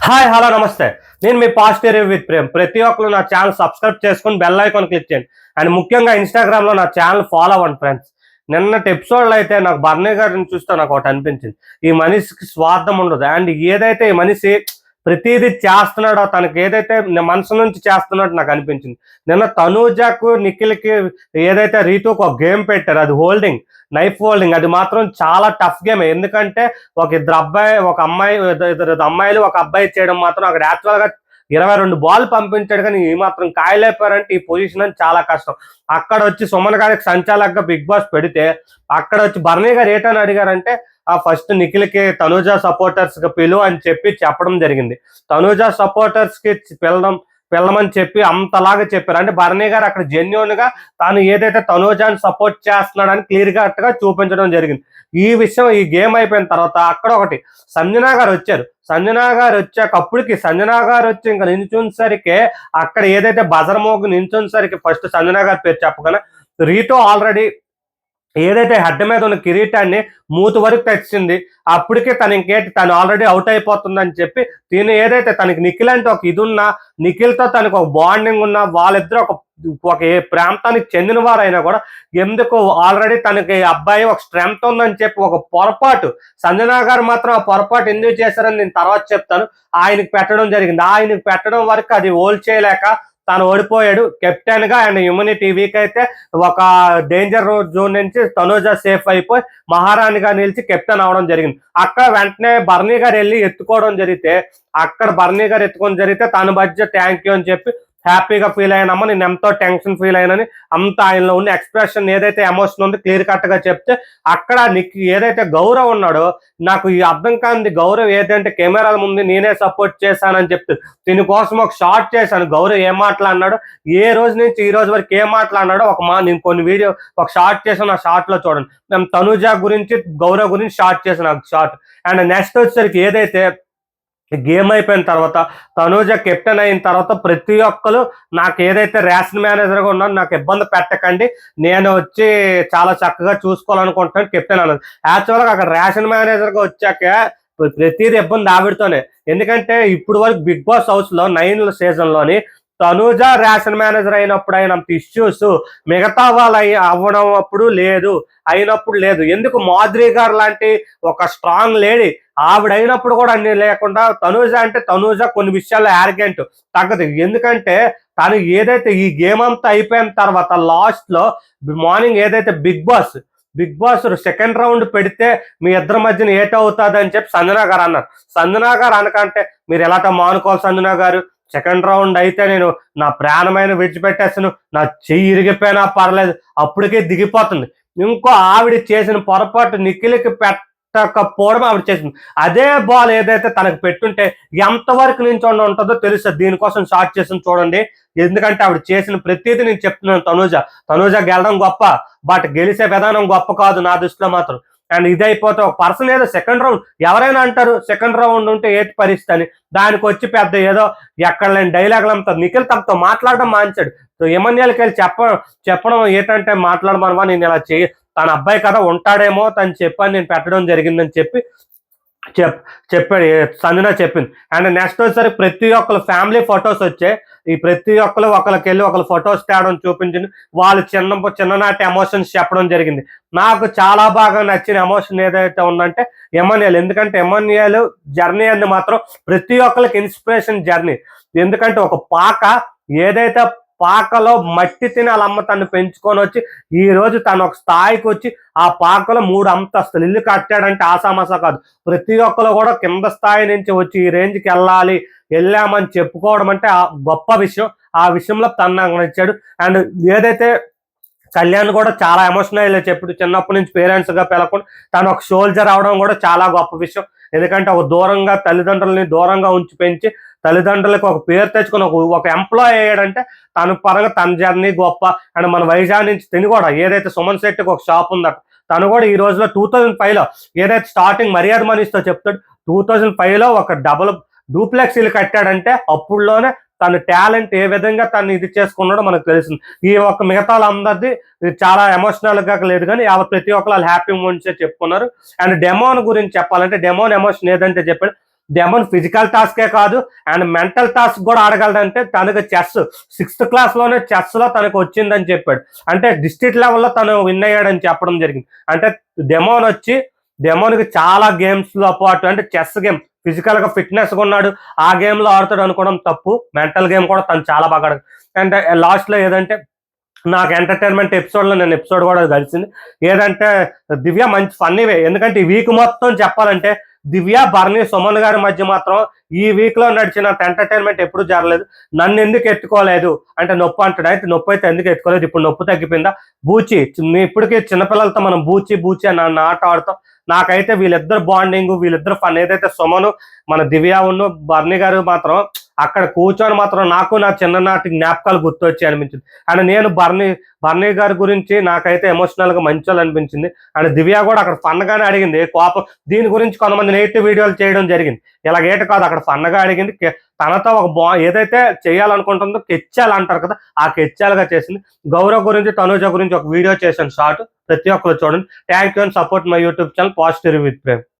Hi hello నమస్తే. నేను మీ positive review with Prem. ప్రతి ఒక్కరు నా ఛానల్ సబ్స్క్రైబ్ చేసుకుని బెల్ ఐకాన్ క్లిక్ చేయండి. అండ్ ముఖ్యంగా ఇన్స్టాగ్రామ్లో నా ఛానల్ ఫాలో అవ్వండి ఫ్రెండ్స్. నిన్నటి ఎపిసోడ్లో అయితే నాకు బర్నీ గారిని చూస్తే నాకు ఒకటి అనిపించింది. ఈ మనిషికి స్వార్థం ఉండదు. అండ్ ఏదైతే ఈ మనిషి ప్రతిదీ చేస్తున్నాడో తనకి ఏదైతే మనసు నుంచి చేస్తున్నట్టు నాకు అనిపించింది. నిన్న తనూజకు నిఖిల్కి ఏదైతే రీతుకు ఒక గేమ్ పెట్టారు, అది హోల్డింగ్, నైఫ్ హోల్డింగ్, అది మాత్రం చాలా టఫ్ గేమ్. ఎందుకంటే ఒక అమ్మాయి, ఇద్దరు అమ్మాయిలు ఒక అబ్బాయి చేయడం మాత్రం అక్కడ యాక్చువల్గా 22 బాల్ పంపించాడు, కానీ ఈ మాత్రం కాయలేపారంటే ఈ పొజిషన్ అని చాలా కష్టం. అక్కడ వచ్చి సుమన్ గారికి సంచాలకుగా బిగ్ బాస్ పెడితే అక్కడ వచ్చి బర్నీ గారు ఏటని అడిగారంటే ఫస్ట్ నిఖిల్కి తనూజ సపోర్టర్స్ కి పిలువు అని చెప్పడం జరిగింది. తనూజ సపోర్టర్స్ కి పిల్లమని చెప్పి అంతలాగా చెప్పారు. అంటే బర్నీ గారు అక్కడ జెన్యున్ గా తాను ఏదైతే తనూజాని సపోర్ట్ చేస్తున్నాడని క్లియర్ గా చూపించడం జరిగింది. ఈ విషయం ఈ గేమ్ అయిపోయిన తర్వాత అక్కడ ఒకటి సంజనా గారు వచ్చారు. సంజనా గారు వచ్చాక అప్పటికి సంజనా గారు వచ్చి ఇంకా నించునేసరికి అక్కడ ఏదైతే బజర్ మోగు నించునేసరికి ఫస్ట్ సంజనా గారి పేరు చెప్పగానే రీతు ఆల్రెడీ ఏదైతే హెడ్ మీద ఉన్న కిరీటాన్ని మూతి వరకు తెచ్చింది. అప్పటికే తను ఆల్రెడీ అవుట్ అయిపోతుందని చెప్పి తిను ఏదైతే తనకి నిఖిల్ అంటే ఒక ఇది ఉన్నా, నిఖిల్తో తనకు ఒక బాండింగ్ ఉన్న, వాళ్ళిద్దరు ఒక ఏ ప్రాంతానికి చెందిన వారైనా కూడా ఎందుకు ఆల్రెడీ తనకి అబ్బాయి ఒక స్ట్రెంగ్త్ ఉందని చెప్పి ఒక పొరపాటు సంజనా గారు మాత్రం ఆ పొరపాటు ఎందుకు చేశారని నేను తర్వాత చెప్తాను. ఆయనకి పెట్టడం జరిగింది. ఆయనకి పెట్టడం వరకు అది హోల్డ్ చేయలేక తను ఓడిపోయాడు కెప్టెన్ గా. అండ్ ఇమ్యూనిటీ వీక్ అయితే ఒక డేంజర్ జోన్ నుంచి తనూజ సేఫ్ అయిపోయి మహారాణిగా నిలిచి కెప్టెన్ అవడం జరిగింది. అక్కడ వెంటనే బర్నీ గారు వెళ్ళి ఎత్తుకోవడం జరిగితే తన బడ్జెట్ థ్యాంక్ యూ అని చెప్పి హ్యాపీగా ఫీల్ అయినామా, నేను ఎంతో టెన్షన్ ఫీల్ అయినని అంత ఆయనలో ఉన్న ఎక్స్ప్రెషన్ ఏదైతే ఎమోషన్ ఉంది క్లియర్ కట్ గా చెప్తే అక్కడ నీకు ఏదైతే గౌరవ్ ఉన్నాడో నాకు ఈ అర్థం కాని గౌరవ్ ఏదంటే కెమెరాల ముందు నేనే సపోర్ట్ చేశానని చెప్తే దీనికోసం ఒక షార్ట్ చేశాను. గౌరవ్ ఏం మాట్లాడినాడో, ఏ రోజు నుంచి ఈ రోజు వరకు ఏం మాట్లాడినాడో నేను కొన్ని వీడియో ఒక షార్ట్ చేశాను. ఆ షార్ట్ లో చూడండి, మేము తనూజ గురించి గౌరవ్ గురించి షార్ట్ చేశాను ఆ షార్ట్. అండ్ నెక్స్ట్ వచ్చేసరికి ఏదైతే గేమ్ అయిపోయిన తర్వాత తనూజ కెప్టెన్ అయిన తర్వాత ప్రతి ఒక్కరు నాకు ఏదైతే రేషన్ మేనేజర్గా ఉన్నాను నాకు ఇబ్బంది పెట్టకండి, నేను వచ్చి చాలా చక్కగా చూసుకోవాలనుకుంటున్నాను కెప్టెన్ అన్నది. యాక్చువల్గా అక్కడ రేషన్ మేనేజర్గా వచ్చాక ప్రతిదీ ఇబ్బంది ఆవిడతోనే. ఎందుకంటే ఇప్పుడు వరకు బిగ్ బాస్ హౌస్ లో 9 సీజన్లోని తనూజ రేషన్ మేనేజర్ అయినప్పుడు అయినంత ఇష్యూస్ మిగతా వాళ్ళు అయినప్పుడు లేదు. ఎందుకు మాధురి గారు లాంటి ఒక స్ట్రాంగ్ లేడీ ఆవిడైనప్పుడు కూడా అన్ని లేకుండా తనూజ కొన్ని విషయాల్లో యారగెంట్ తగ్గదు. ఎందుకంటే తను ఏదైతే ఈ గేమ్ అంతా అయిపోయిన తర్వాత లాస్ట్ లో మార్నింగ్ ఏదైతే బిగ్ బాస్ సెకండ్ రౌండ్ పెడితే మీ ఇద్దరి మధ్యన ఏటవుతుంది అని చెప్పి సంజనా గారు అన్నారు. సంజనా గారు అనకంటే మీరు ఎలాటో మానుకోవాలి సంజనా గారు, సెకండ్ రౌండ్ అయితే నేను నా ప్రాణమైన విడిచిపెట్టేస్తాను, నా చెయ్యి ఇరిగిపోయినా పర్లేదు, అప్పటికే దిగిపోతుంది. ఇంకో ఆవిడ చేసిన పొరపాటు నిఖిల్కి పెట్టకపోవడం ఆవిడ చేసింది. అదే బాల్ ఏదైతే తనకు పెట్టుంటే ఎంతవరకు నుంచి ఉంటుందో తెలుస్తుంది. దీనికోసం షార్ట్ చేసి చూడండి. ఎందుకంటే ఆవిడ చేసిన ప్రతిదీ నేను చెప్తున్నాను. తనూజ గెలడం గొప్ప, బట్ గెలిచే విధానం గొప్ప కాదు నా దృష్టిలో మాత్రం. అండ్ ఇది అయిపోతే ఒక పర్సన్ ఏదో సెకండ్ రౌండ్ ఎవరైనా అంటారు సెకండ్ రౌండ్ ఉంటే ఏటి పరిస్థితి అని, దానికి వచ్చి పెద్ద ఏదో ఎక్కడ లేని డైలాగులు అమ్ముతారు. నిఖిల్ తమతో మాట్లాడడం మాంచాడు. ఎమ్మెల్యేలకి వెళ్ళి చెప్పడం ఏంటంటే మాట్లాడమనవా, నేను ఇలా తన అబ్బాయి కదా ఉంటాడేమో తను చెప్పని నేను పెట్టడం జరిగిందని చెప్పాడు సంజన చెప్పింది. అండ్ నెక్స్ట్ వచ్చేసరికి ప్రతి ఒక్కరు ఫ్యామిలీ ఫొటోస్ వచ్చాయి. ఈ ప్రతి ఒక్కరు ఒకరికి వెళ్ళి ఒకరు ఫొటోస్ తేవడం చూపించింది. వాళ్ళు చిన్ననాటి ఎమోషన్స్ చెప్పడం జరిగింది. నాకు చాలా బాగా నచ్చిన ఎమోషన్ ఏదైతే ఉందంటే ఎమోనియల్. ఎందుకంటే ఎమోనియల్ జర్నీ అనేది మాత్రం ప్రతి ఒక్కరికి ఇన్స్పిరేషన్ జర్నీ. ఎందుకంటే ఒక పాక ఏదైతే పాకలో మట్టి తిని వాళ్ళమ్మ తను పెంచుకొని వచ్చి ఈ రోజు తను ఒక స్థాయికి వచ్చి ఆ పాకలో 3 అంతస్తులు ఇల్లు కట్టాడంటే ఆసామాసా కాదు. ప్రతి ఒక్కరు కూడా కింద స్థాయి నుంచి వచ్చి ఈ రేంజ్కి వెళ్ళామని చెప్పుకోవడం అంటే గొప్ప విషయం. ఆ విషయంలో తను నాకు నచ్చాడు. అండ్ ఏదైతే కళ్యాణ్ కూడా చాలా ఎమోషనల్ చెప్పాడు. చిన్నప్పటి నుంచి పేరెంట్స్ గా పిలకుండా తను ఒక సోల్జర్ అవడం కూడా చాలా గొప్ప విషయం. ఎందుకంటే తల్లిదండ్రులని దూరంగా ఉంచి పెంచి తల్లిదండ్రులకు ఒక పేరు తెచ్చుకుని ఒక ఎంప్లాయ్ అయ్యాడంటే తన పరంగా తన జర్నీ గొప్ప. అండ్ మన వైజాగ్ నుంచి తిని కూడా ఏదైతే సుమన్ శెట్టికి ఒక షాప్ ఉందట, తను కూడా ఈ రోజులో 2005లో ఏదైతే స్టార్టింగ్ మర్యాద మనీస్తో చెప్తాడు 2005లో ఒక డూప్లెక్స్ ఇల్లు కట్టాడంటే అప్పుడులోనే తన టాలెంట్ ఏ విధంగా తను ఇది చేసుకున్నాడో మనకు తెలిసింది. ఈ ఒక్క మిగతా అందరిది చాలా ఎమోషనల్ గా లేదు, కానీ ప్రతి ఒక్కరు హ్యాపీ మూమెంట్సే చెప్పుకున్నారు. అండ్ డెమోన్ గురించి చెప్పాలంటే డెమోన్ ఎమోషన్ ఏదంటే చెప్పాడు డెమోన్ ఫిజికల్ టాస్కే కాదు అండ్ మెంటల్ టాస్క్ కూడా ఆడగలడంటే తనకు చెస్ 6th క్లాస్లోనే చెస్లో తనకు వచ్చిందని చెప్పాడు. అంటే డిస్ట్రిక్ట్ లెవెల్లో తను విన్ అయ్యాడని చెప్పడం జరిగింది. అంటే డెమోన్కి చాలా గేమ్స్లో పాటు అంటే చెస్ గేమ్ ఫిజికల్గా ఫిట్నెస్గా ఉన్నాడు, ఆ గేమ్లో ఆడుతాడు అనుకోవడం తప్పు. మెంటల్ గేమ్ కూడా తను చాలా బాగా ఆడాడు. అంటే లాస్ట్లో ఏదంటే నాకు ఎంటర్టైన్మెంట్ ఎపిసోడ్లో నేను ఎపిసోడ్ కూడా కలిసింది ఏదంటే దివ్య మంచి ఫన్నీవే. ఎందుకంటే ఈ వీక్ మొత్తం చెప్పాలంటే దివ్య, బర్నీ, సుమన్ గారి మధ్య మాత్రం ఈ వీక్లో నడిచినంత ఎంటర్టైన్మెంట్ ఎప్పుడు జరగలేదు. నన్ను ఎందుకు ఎత్తుకోలేదు అంటే నొప్పి అంటాడు. అయితే నొప్పి అయితే ఎందుకు ఎత్తుకోలేదు, ఇప్పుడు నొప్పి తగ్గిపోయిందా? బూచి, ఇప్పటికీ చిన్నపిల్లలతో మనం బూచి అని ఆట ఆడుతాం. నాకైతే వీళ్ళిద్దరు బాండింగ్, వీళ్ళిద్దరు ఫన్ ఏదైతే సుమను మన దివ్య ఉన్న బర్నీ గారు మాత్రం అక్కడ కూర్చొని మాత్రం నాకు నా చిన్ననాటి జ్ఞాపకాలు గుర్తొచ్చి అనిపించింది. అండ్ నేను బర్నీ గారి గురించి నాకైతే ఎమోషనల్గా మంచోళ్ళు అనిపించింది. అండ్ దివ్య కూడా అక్కడ ఫన్గానే అడిగింది కోపం. దీని గురించి కొంతమంది నెగిటివ్ వీడియోలు చేయడం జరిగింది. ఇలాగేట కాదు, అక్కడ ఫన్గా అడిగింది. తనతో ఒక ఏదైతే చేయాలనుకుంటుందో కెచ్చాలు అంటారు కదా, ఆ కెచ్చాలుగా చేసింది. గౌరవ్ గురించి, తనూజ గురించి ఒక వీడియో చేశాను షార్ట్, ప్రతి ఒక్కరు చూడండి. Thank you and support my YouTube channel positive with Prem.